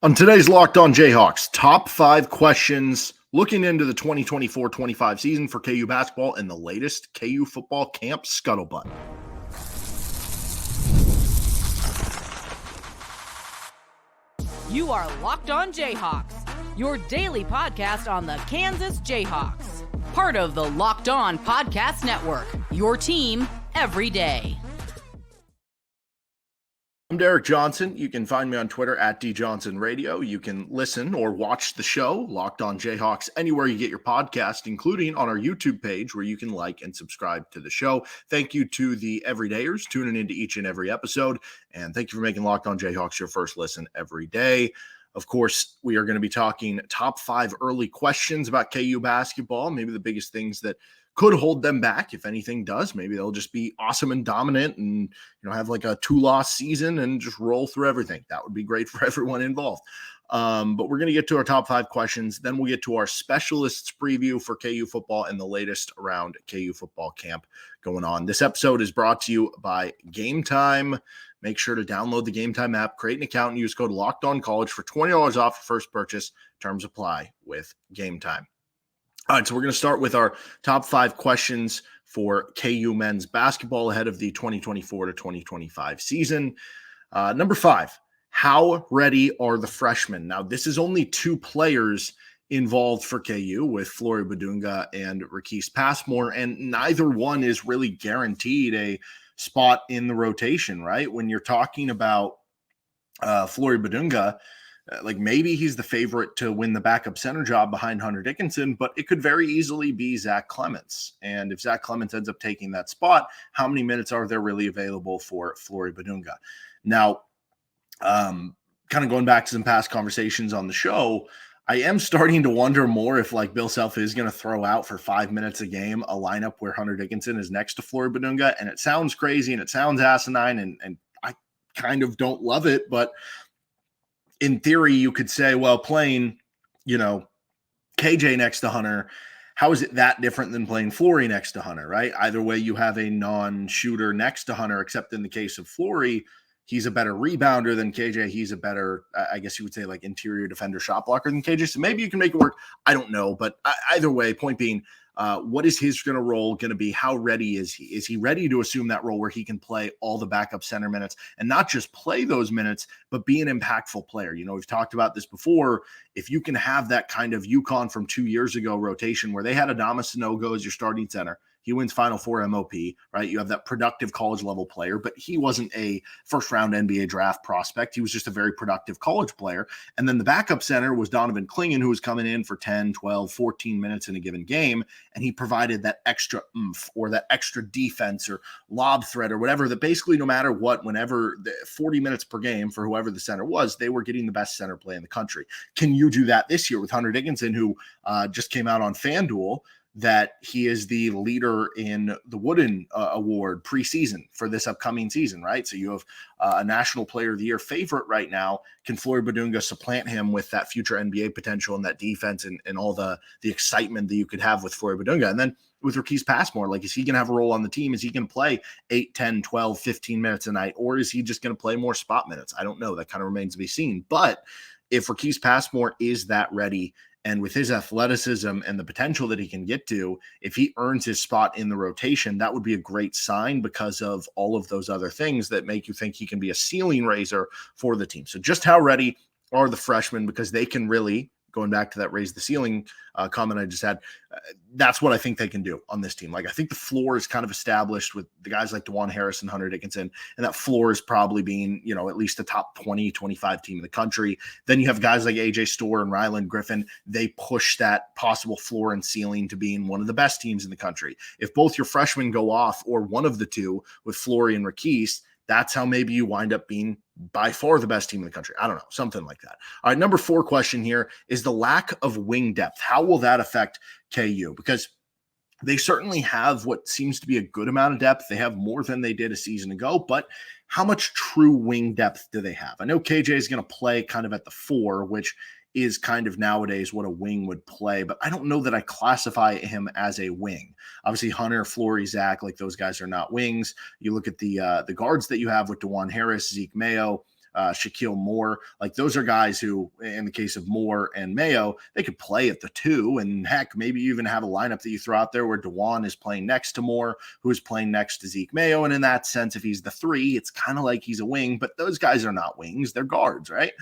On today's Locked On Jayhawks, top 5 questions looking into the 2024-25 season for KU basketball and the latest KU football camp scuttlebutt. You are Locked On Jayhawks, your daily podcast on the Kansas Jayhawks. Part of the Locked On Podcast Network, your team every day. I'm Derek Johnson. You can find me on Twitter at DJohnsonRadio. You can listen or watch the show, Locked On Jayhawks, anywhere you get your podcast, including on our YouTube page where you can like and subscribe to the show. Thank you to the everydayers tuning into each and every episode, and thank you for making Locked On Jayhawks your first listen every day. Of course, we are going to be talking top 5 early questions about KU basketball, maybe the biggest things that could hold them back. If anything does, maybe they'll just be awesome and dominant and, have like a 2-loss season and just roll through everything. That would be great for everyone involved. But we're going to get to our top 5 questions. Then we'll get to our specialists preview for KU football and the latest around KU football camp going on. This episode is brought to you by Game Time. Make sure to download the Game Time app, create an account, and use code LOCKEDONCollege for $20 off your first purchase. Terms apply with Game Time. All right, so we're going to start with our top 5 questions for KU men's basketball ahead of the 2024 to 2025 season. Number 5, how ready are the freshmen? Now, this is only 2 players involved for KU with Flory Badunga and Rakis Passmore, and neither one is really guaranteed a spot in the rotation, right? When you're talking about Flory Badunga, like maybe he's the favorite to win the backup center job behind Hunter Dickinson, but it could very easily be Zach Clements. And if Zach Clements ends up taking that spot, how many minutes are there really available for Flory Badunga? Now, kind of going back to some past conversations on the show, I am starting to wonder more if like Bill Self is going to throw out for 5 minutes a game a lineup where Hunter Dickinson is next to Flory Badunga. And it sounds crazy and it sounds asinine, and I kind of don't love it, but in theory, you could say, well, playing, KJ next to Hunter, how is it that different than playing Flory next to Hunter, right? Either way, you have a non-shooter next to Hunter, except in the case of Flory, he's a better rebounder than KJ. He's a better, I guess you would say, like interior defender shot blocker than KJ. So maybe you can make it work. I don't know. But either way, point being, what is his role going to be? How ready is he? Is he ready to assume that role where he can play all the backup center minutes and not just play those minutes, but be an impactful player? We've talked about this before. If you can have that kind of UConn from 2 years ago rotation where they had Adama Sanogo as your starting center, he wins Final Four MOP, right? You have that productive college level player, but he wasn't a first round NBA draft prospect. He was just a very productive college player. And then the backup center was Donovan Clingan, who was coming in for 10, 12, 14 minutes in a given game. And he provided that extra oomph or that extra defense or lob threat or whatever, that basically no matter what, whenever the 40 minutes per game for whoever the center was, they were getting the best center play in the country. Can you do that this year with Hunter Dickinson, who just came out on FanDuel that he is the leader in the Wooden Award preseason for this upcoming season, right? So you have a National Player of the Year favorite right now. Can Flory Badunga supplant him with that future NBA potential and that defense and all the excitement that you could have with Flory Badunga? And then with Rakis Passmore, like, is he going to have a role on the team? Is he going to play 8, 10, 12, 15 minutes a night? Or is he just going to play more spot minutes? I don't know. That kind of remains to be seen. But if Rakis Passmore is that ready, and with his athleticism and the potential that he can get to, if he earns his spot in the rotation, that would be a great sign because of all of those other things that make you think he can be a ceiling raiser for the team. So just how ready are the freshmen? Because they can really, going back to that raise the ceiling comment I just had, that's what I think they can do on this team. Like, I think the floor is kind of established with the guys like DeJuan Harris and Hunter Dickinson, and that floor is probably being, at least a top 20, 25 team in the country. Then you have guys like AJ Storr and Ryland Griffin. They push that possible floor and ceiling to being one of the best teams in the country. If both your freshmen go off, or one of the two with Flory and Rakis, that's how maybe you wind up being by far the best team in the country. I don't know, something like that. All right, number 4 question here is the lack of wing depth. How will that affect KU? Because they certainly have what seems to be a good amount of depth. They have more than they did a season ago, but how much true wing depth do they have? I know KJ is going to play kind of at the 4, which is kind of nowadays what a wing would play, but I don't know that I classify him as a wing. Obviously, Hunter, Flory, Zach, like those guys are not wings. You look at the guards that you have with DeJuan Harris, Zeke Mayo, Shaquille Moore. Like those are guys who, in the case of Moore and Mayo, they could play at the 2, and heck, maybe you even have a lineup that you throw out there where DeJuan is playing next to Moore, who is playing next to Zeke Mayo. And in that sense, if he's the 3, it's kind of like he's a wing, but those guys are not wings. They're guards, right?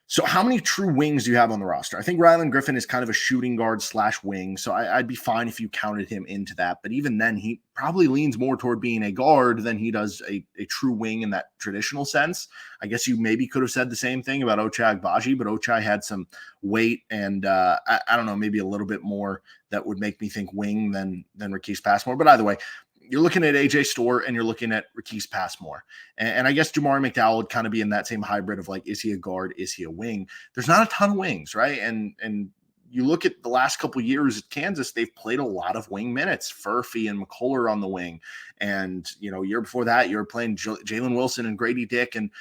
So how many true wings do you have on the roster? I think Rylan Griffin is kind of a shooting guard / wing, so I'd be fine if you counted him into that. But even then, he probably leans more toward being a guard than he does a true wing in that traditional sense. I guess you maybe could have said the same thing about Ochai Agbaji, but Ochai had some weight and I don't know, maybe a little bit more that would make me think wing than Riquise Passmore. But either way, you're looking at AJ Storr and you're looking at Riquise Passmore. And I guess Jamari McDowell would kind of be in that same hybrid of like, is he a guard? Is he a wing? There's not a ton of wings, right? And you look at the last couple of years at Kansas, they've played a lot of wing minutes. Furphy and McCullough on the wing. And, year before that, you were playing Jalen Wilson and Grady Dick and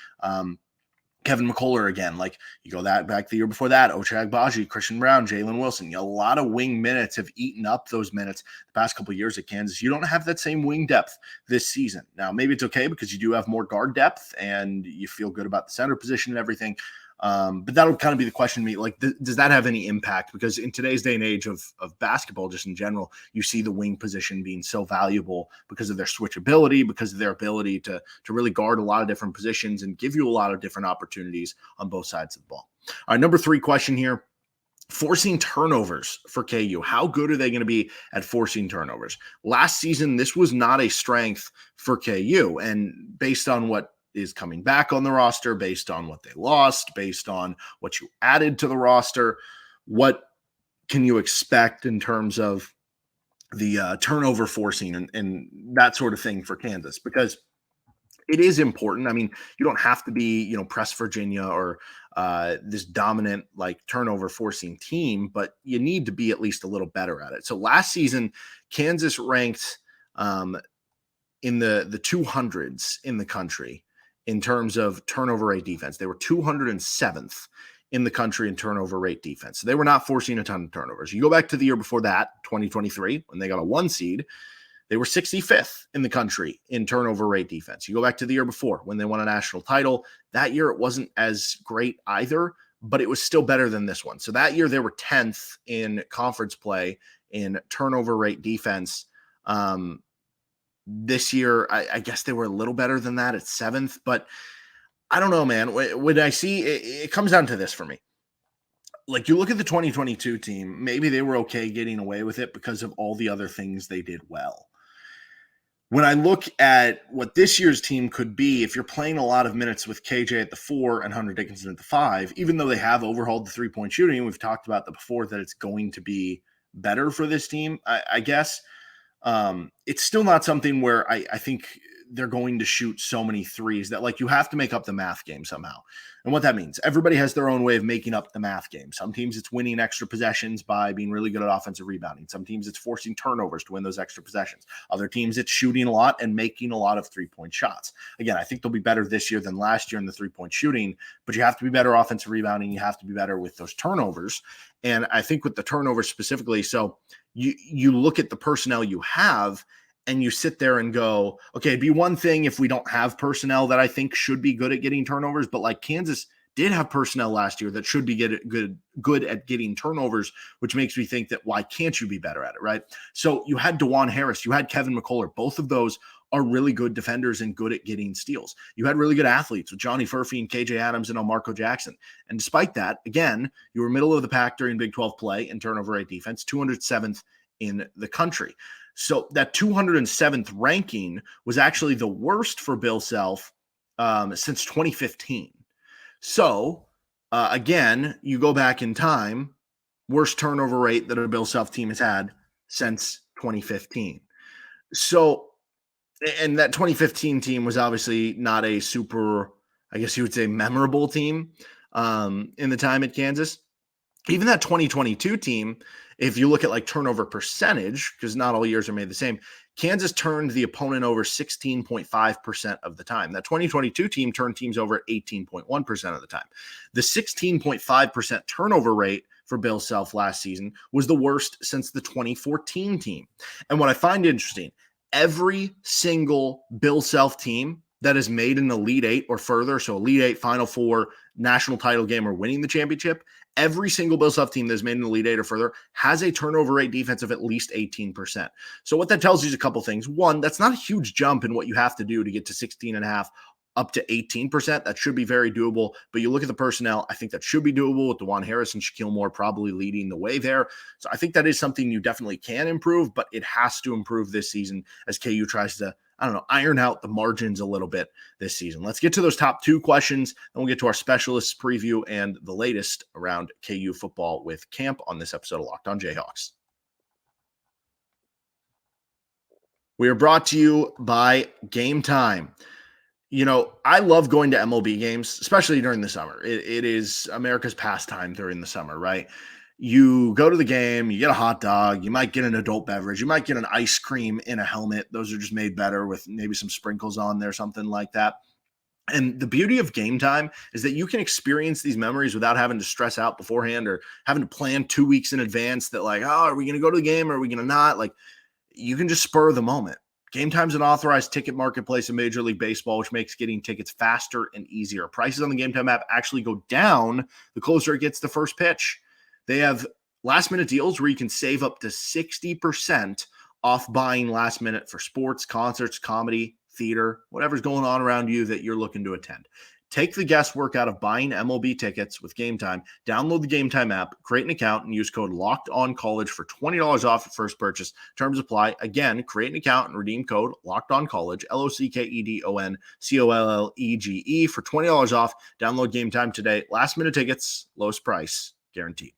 Kevin McCullough again. Like you go back the year before that, Ochai Agbaji, Christian Brown, Jalen Wilson. A lot of wing minutes have eaten up those minutes the past couple of years at Kansas. You don't have that same wing depth this season. Now, maybe it's okay because you do have more guard depth and you feel good about the center position and everything. But that'll kind of be the question to me. Like, does that have any impact? Because in today's day and age of basketball, just in general, you see the wing position being so valuable because of their switchability, because of their ability to really guard a lot of different positions and give you a lot of different opportunities on both sides of the ball. All right, number 3 question here. Forcing turnovers for KU. How good are they going to be at forcing turnovers? Last season, this was not a strength for KU. And based on what is coming back on the roster, based on what they lost, based on what you added to the roster, what can you expect in terms of the turnover forcing and that sort of thing for Kansas? Because it is important. I mean, you don't have to be, press Virginia or this dominant like turnover forcing team, but you need to be at least a little better at it. So last season, Kansas ranked in the 200s in the country in terms of turnover rate defense. They were 207th in the country in turnover rate defense. So they were not forcing a ton of turnovers. You go back to the year before that, 2023, when they got a 1 seed, they were 65th in the country in turnover rate defense. You go back to the year before when they won a national title. That year, it wasn't as great either, but it was still better than this one. So that year, they were 10th in conference play in turnover rate defense. This year, I guess they were a little better than that at 7th, but I don't know, man. When I see it comes down to this for me. Like you look at the 2022 team, maybe they were okay getting away with it because of all the other things they did well. When I look at what this year's team could be, if you're playing a lot of minutes with KJ at the 4 and Hunter Dickinson at the 5, even though they have overhauled the 3-point shooting, we've talked about that before, that it's going to be better for this team, I guess. It's still not something where I think they're going to shoot so many threes that like you have to make up the math game somehow. And what that means, everybody has their own way of making up the math game. Some teams it's winning extra possessions by being really good at offensive rebounding. Some teams it's forcing turnovers to win those extra possessions. Other teams it's shooting a lot and making a lot of 3-point shots. Again, I think they'll be better this year than last year in the 3-point shooting, but you have to be better offensive rebounding. You have to be better with those turnovers. And I think with the turnovers specifically, so you look at the personnel you have and you sit there and go, okay, it'd be one thing if we don't have personnel that I think should be good at getting turnovers, but like Kansas did have personnel last year that should be good at getting turnovers, which makes me think that why can't you be better at it, right? So you had DeJuan Harris, you had Kevin McCullough. Both of those are really good defenders and good at getting steals. You had really good athletes with Johnny Furphy and KJ Adams and Marco Jackson. And despite that, again, you were middle of the pack during Big 12 play in turnover rate defense, 207th in the country. So that 207th ranking was actually the worst for Bill Self since 2015. So again, you go back in time, worst turnover rate that a Bill Self team has had since 2015. So, and that 2015 team was obviously not a super, I guess you would say, memorable team in the time at Kansas. Even that 2022 team, if you look at like turnover percentage, because not all years are made the same, Kansas turned the opponent over 16.5% of the time. That 2022 team turned teams over at 18.1% of the time. The 16.5% turnover rate for Bill Self last season was the worst since the 2014 team. And what I find interesting, every single Bill Self team that has made an Elite Eight or further, so Elite Eight, Final Four, national title game, or winning the championship, every single Bill Self team that's made an Elite Eight or further has a turnover rate defense of at least 18%. So what that tells you is a couple things. One, that's not a huge jump in what you have to do to get to 16.5 up to 18%. That should be very doable. But you look at the personnel, I think that should be doable with DeJuan Harris and Shaquille Moore probably leading the way there. So I think that is something you definitely can improve, but it has to improve this season as KU tries to, iron out the margins a little bit this season. Let's get to those top two questions, then we'll get to our specialists preview and the latest around KU football with camp on this episode of Locked On Jayhawks. We are brought to you by Game Time. I love going to MLB games, especially during the summer. It is America's pastime during the summer, right? You go to the game, you get a hot dog, you might get an adult beverage, you might get an ice cream in a helmet. Those are just made better with maybe some sprinkles on there, something like that. And the beauty of Game Time is that you can experience these memories without having to stress out beforehand or having to plan 2 weeks in advance that are we going to go to the game or are we going to not? You can just spur the moment. Game Time's an authorized ticket marketplace in Major League Baseball, which makes getting tickets faster and easier. Prices on the Game Time app actually go down the closer it gets to first pitch. They have last-minute deals where you can save up to 60% off buying last minute for sports, concerts, comedy, theater, whatever's going on around you that you're looking to attend. Take the guesswork out of buying MLB tickets with Game Time. Download the Game Time app, create an account, and use code LOCKEDONCollege for $20 off your first purchase. Terms apply. Again, create an account and redeem code LOCKEDONCollege, LOCKEDONCOLLEGE for $20 off. Download Game Time today. Last-minute tickets, lowest price, guaranteed.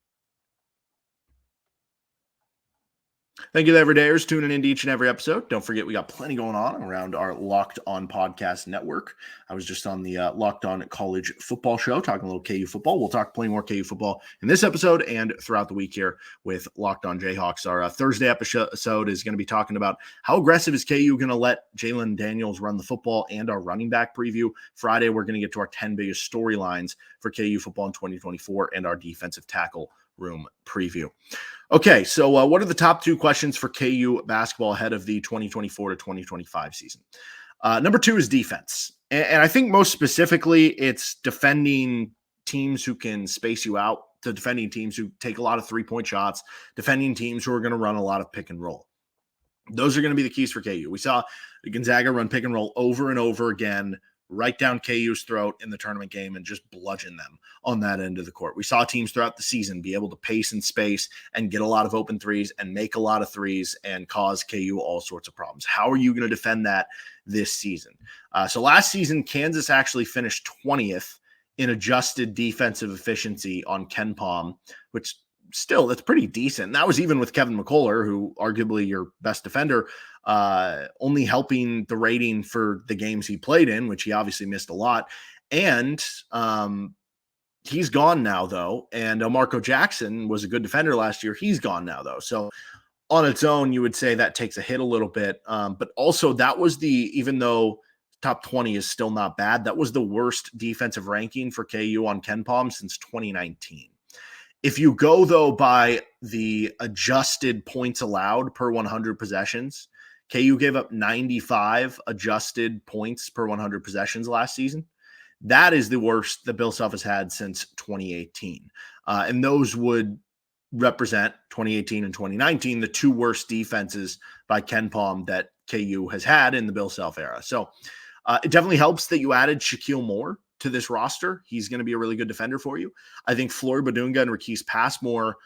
Thank you to everydayers tuning into each and every episode. Don't forget, we got plenty going on around our Locked On Podcast Network. I was just on the Locked On College Football Show talking a little KU football. We'll talk plenty more KU football in this episode and throughout the week here with Locked On Jayhawks. Our Thursday episode is going to be talking about how aggressive is KU going to let Jalen Daniels run the football and our running back preview. Friday, we're going to get to our 10 biggest storylines for KU football in 2024 and our defensive tackle room preview. Okay, so what are the top two questions for KU basketball ahead of the 2024 to 2025 season? Number two is defense. And I think most specifically, it's defending teams who can space you out, to defending teams who take a lot of three-point shots, defending teams who are going to run a lot of pick and roll. Those are going to be the keys for KU. We saw Gonzaga run pick and roll over and over again, right down KU's throat in the tournament game and just bludgeon them on that end of the court. We saw teams throughout the season be able to pace and space and get a lot of open threes and make a lot of threes and cause KU all sorts of problems. How are you going to defend that this season? So last season, Kansas actually finished 20th in adjusted defensive efficiency on KenPom, which still, that's pretty decent. And that was even with Kevin McCullough, who arguably your best defender, only helping the rating for the games he played in, which he obviously missed a lot. And he's gone now, though. And Marco Jackson was a good defender last year. He's gone now, though. So on its own, you would say that takes a hit a little bit. But also that was even though top 20 is still not bad, that was the worst defensive ranking for KU on KenPom since 2019. If you go, though, by the adjusted points allowed per 100 possessions, KU gave up 95 adjusted points per 100 possessions last season. That is the worst that Bill Self has had since 2018. And those would represent 2018 and 2019, the two worst defenses by KenPom that KU has had in the Bill Self era. So it definitely helps that you added Shaquille Moore to this roster. He's going to be a really good defender for you. I think Flory Badunga and Rakis Passmore,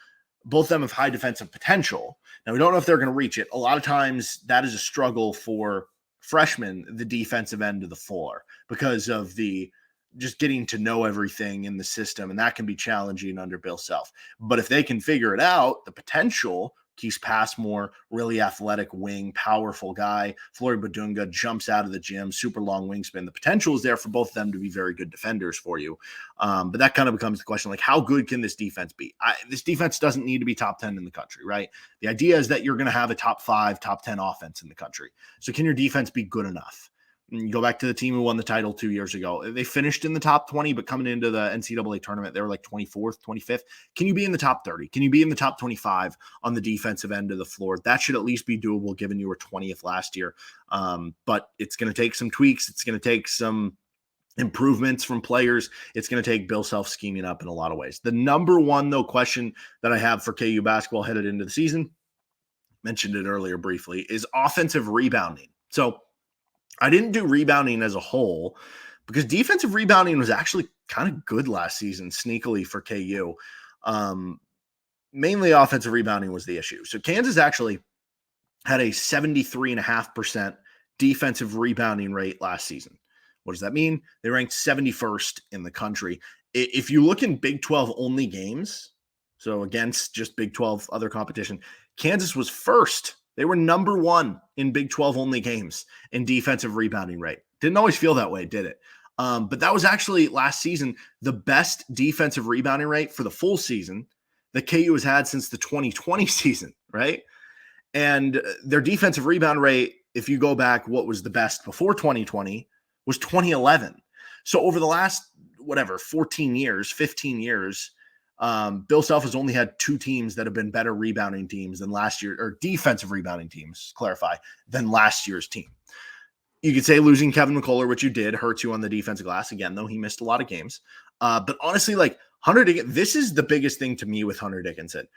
both of them have high defensive potential. Now, we don't know if they're going to reach it. A lot of times that is a struggle for freshmen, the defensive end of the floor, because of the just getting to know everything in the system, and that can be challenging under Bill Self. But if they can figure it out, the potential, Keys Passmore, really athletic wing, powerful guy. Flory Badunga jumps out of the gym, super long wingspan. The potential is there for both of them to be very good defenders for you. But that kind of becomes the question, like, how good can this defense be? This defense doesn't need to be top 10 in the country, right? The idea is that you're going to have a top 5, top 10 offense in the country. So can your defense be good enough? You go back to the team who won the title 2 years ago. They finished in the top 20, but coming into the NCAA tournament, they were like 24th, 25th. Can you be in the top 30? Can you be in the top 25 on the defensive end of the floor? That should at least be doable given you were 20th last year. But it's going to take some tweaks. It's going to take some improvements from players. It's going to take Bill Self scheming up in a lot of ways. The number one, though, question that I have for KU basketball headed into the season, mentioned it earlier briefly, is offensive rebounding. So I didn't do rebounding as a whole because defensive rebounding was actually kind of good last season, sneakily for KU. Mainly offensive rebounding was the issue. So Kansas actually had a 73.5% defensive rebounding rate last season. What does that mean? They ranked 71st in the country. If you look in Big 12 only games, so against just Big 12 other competition, Kansas was first. They were number one in Big 12 only games in defensive rebounding rate. Didn't always feel that way, did it? But that was actually last season the best defensive rebounding rate for the full season that KU has had since the 2020 season, right? And their defensive rebound rate, if you go back, what was the best before 2020 was 2011. So over the last, 15 years, Bill Self has only had two teams that have been better rebounding teams than last year, or defensive rebounding teams, than last year's team. You could say losing Kevin McCullough, which you did, hurt you on the defensive glass again, though he missed a lot of games. But honestly, Hunter Dickinson, this is the biggest thing to me with Hunter Dickinson.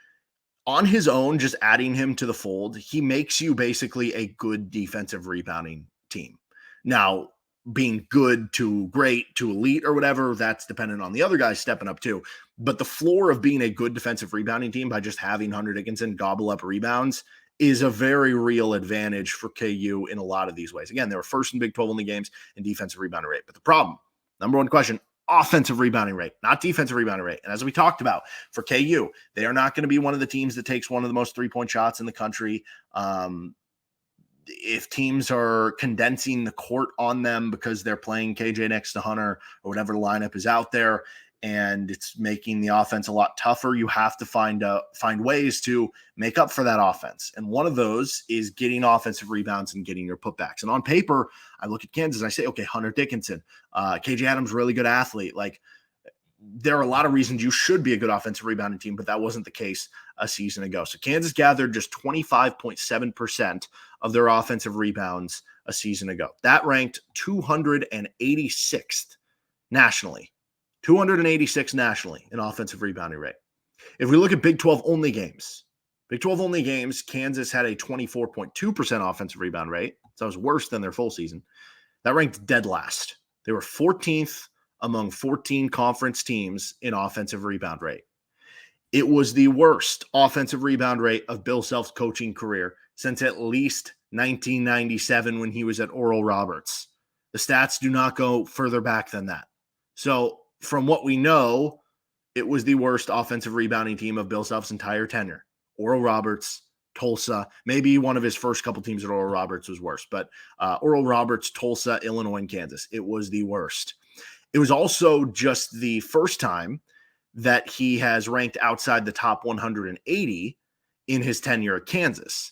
On his own, just adding him to the fold, he makes you basically a good defensive rebounding team. Now, being good to great to elite or whatever, that's dependent on the other guys stepping up too. But the floor of being a good defensive rebounding team by just having Hunter Dickinson gobble up rebounds is a very real advantage for KU in a lot of these ways. Again, they were first in Big 12 only games in defensive rebounding rate. But the problem, number one question, offensive rebounding rate, not defensive rebounding rate. And as we talked about for KU, they are not going to be one of the teams that takes one of the most three-point shots in the country. If teams are condensing the court on them because they're playing KJ next to Hunter or whatever lineup is out there, and it's making the offense a lot tougher, you have to find ways to make up for that offense. And one of those is getting offensive rebounds and getting your putbacks. And on paper, I look at Kansas and I say, okay, Hunter Dickinson, KJ Adams, really good athlete. There are a lot of reasons you should be a good offensive rebounding team, but that wasn't the case a season ago. So Kansas gathered just 25.7% of their offensive rebounds a season ago. That ranked 286th nationally. 286 nationally in offensive rebounding rate. If we look at Big 12 only games, Kansas had a 24.2% offensive rebound rate. So it was worse than their full season. That ranked dead last. They were 14th among 14 conference teams in offensive rebound rate. It was the worst offensive rebound rate of Bill Self's coaching career since at least 1997 when he was at Oral Roberts. The stats do not go further back than that. So from what we know, it was the worst offensive rebounding team of Bill Self's entire tenure. Oral Roberts, Tulsa, maybe one of his first couple teams at Oral Roberts was worse, but Oral Roberts, Tulsa, Illinois, and Kansas, it was the worst. It was also just the first time that he has ranked outside the top 180 in his tenure at Kansas.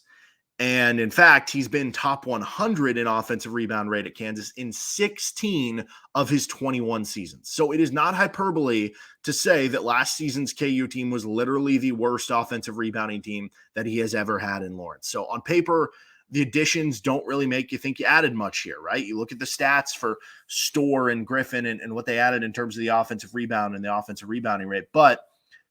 And in fact, he's been top 100 in offensive rebound rate at Kansas in 16 of his 21 seasons. So it is not hyperbole to say that last season's KU team was literally the worst offensive rebounding team that he has ever had in Lawrence. So on paper, the additions don't really make you think you added much here, right? You look at the stats for Storr and Griffin and what they added in terms of the offensive rebound and the offensive rebounding rate. But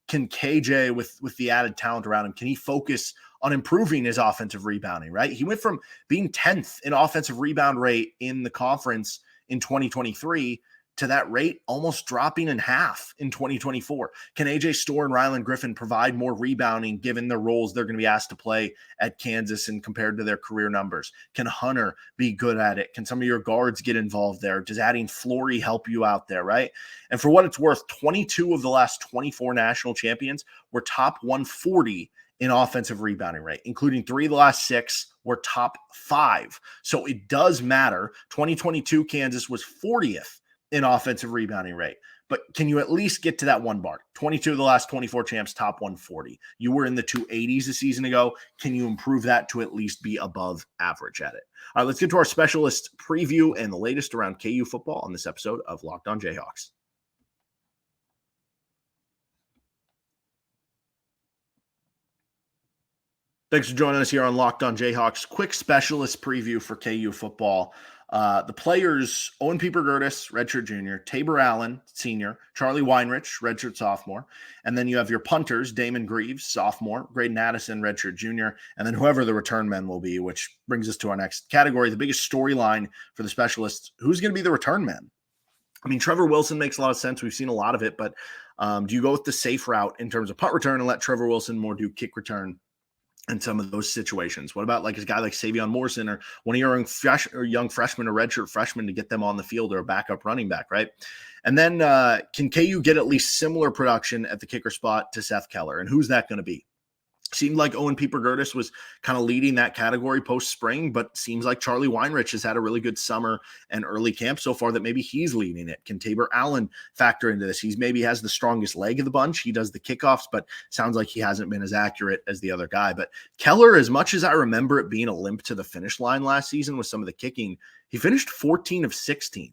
can KJ, with the added talent around him, can he focus on improving his offensive rebounding, right? He went from being 10th in offensive rebound rate in the conference in 2023 to that rate almost dropping in half in 2024. Can AJ Storr and Ryland Griffin provide more rebounding given the roles they're going to be asked to play at Kansas and compared to their career numbers? Can Hunter be good at it? Can some of your guards get involved there? Does adding Flory help you out there, right? And for what it's worth, 22 of the last 24 national champions were top 140 in offensive rebounding rate, including 3 of the last 6 were top 5. So it does matter. 2022 Kansas was 40th in offensive rebounding rate. but can you at least get to that one bar? 22 of the last 24 champs, top 140. You were in the 280s a season ago. Can you improve that to at least be above average at it? All right, let's get to our specialist preview and the latest around KU football on this episode of Locked On Jayhawks. Thanks for joining us here on Locked On Jayhawks. Quick specialist preview for KU football. The players, Owen Pieper-Gertis, redshirt junior, Tabor Allen, senior, Charlie Weinrich, redshirt sophomore, and then you have your punters, Damon Greaves, sophomore, Graydon Addison, redshirt junior, and then whoever the return men will be, which brings us to our next category, the biggest storyline for the specialists. Who's going to be the return men? I mean, Trevor Wilson makes a lot of sense. We've seen a lot of it, but do you go with the safe route in terms of punt return and let Trevor Wilson more do kick return in some of those situations? What about like a guy like Savion Morrison or one of your young freshmen or redshirt freshmen to get them on the field, or a backup running back, right? And then can KU get at least similar production at the kicker spot to Seth Keller? And who's that going to be? Seemed like Owen Pieper-Gertis was kind of leading that category post-spring, but seems like Charlie Weinrich has had a really good summer and early camp so far that maybe he's leading it. Can Tabor Allen factor into this? He's maybe has the strongest leg of the bunch. He does the kickoffs, but sounds like he hasn't been as accurate as the other guy. But Keller, as much as I remember it being a limp to the finish line last season with some of the kicking, he finished 14 of 16.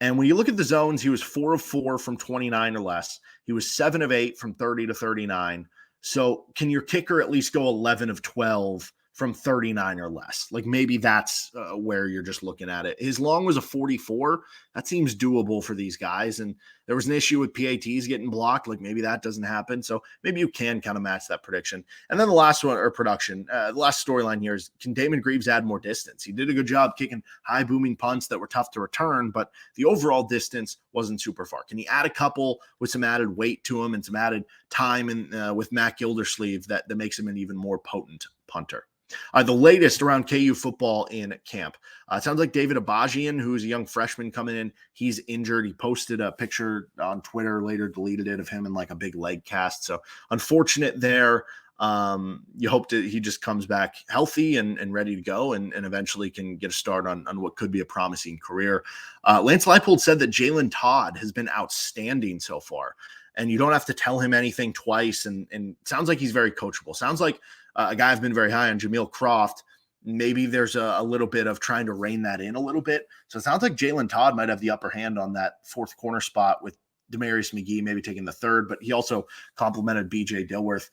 And when you look at the zones, he was 4 of 4 from 29 or less. He was 7 of 8 from 30 to 39. So can your kicker at least go 11 of 12 from 39 or less? Like maybe that's where you're just looking at it. His long was a 44. That seems doable for these guys. And there was an issue with PATs getting blocked. Like maybe that doesn't happen. So maybe you can kind of match that prediction. And then the last one, or production, the last storyline here is, can Damon Greaves add more distance? He did a good job kicking high booming punts that were tough to return, but the overall distance wasn't super far. Can he add a couple with some added weight to him and some added time and with Matt Gildersleeve that makes him an even more potent punter? The latest around KU football in camp. It sounds like David Abajian, who's a young freshman coming in, he's injured. He posted a picture on Twitter, later deleted it, of him in like a big leg cast. So unfortunate there. You hope that he just comes back healthy and ready to go and eventually can get a start on what could be a promising career. Lance Leipold said that Jalen Todd has been outstanding so far, and you don't have to tell him anything twice. And sounds like he's very coachable. Sounds like a guy I've been very high on, Jameel Croft. Maybe there's a little bit of trying to rein that in a little bit. So it sounds like Jalen Todd might have the upper hand on that fourth corner spot, with Demarius McGee maybe taking the third, but he also complimented BJ Dilworth.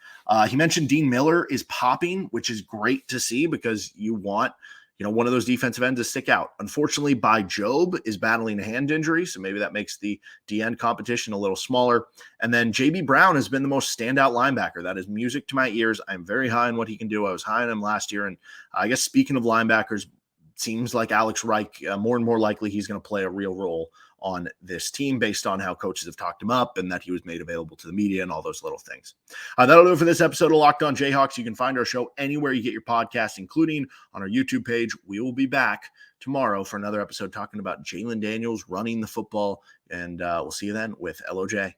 He mentioned Dean Miller is popping, which is great to see because you want, one of those defensive ends to stick out. Unfortunately, Bai Jobe is battling a hand injury, so maybe that makes the D-end competition a little smaller. And then J.B. Brown has been the most standout linebacker. That is music to my ears. I'm very high on what he can do. I was high on him last year, and I guess speaking of linebackers, seems like Alex Reich, more and more likely he's going to play a real role on this team based on how coaches have talked him up and that he was made available to the media and all those little things. That'll do it for this episode of Locked On Jayhawks. You can find our show anywhere you get your podcasts, including on our YouTube page. We will be back tomorrow for another episode talking about Jalen Daniels running the football, and we'll see you then with LOJ.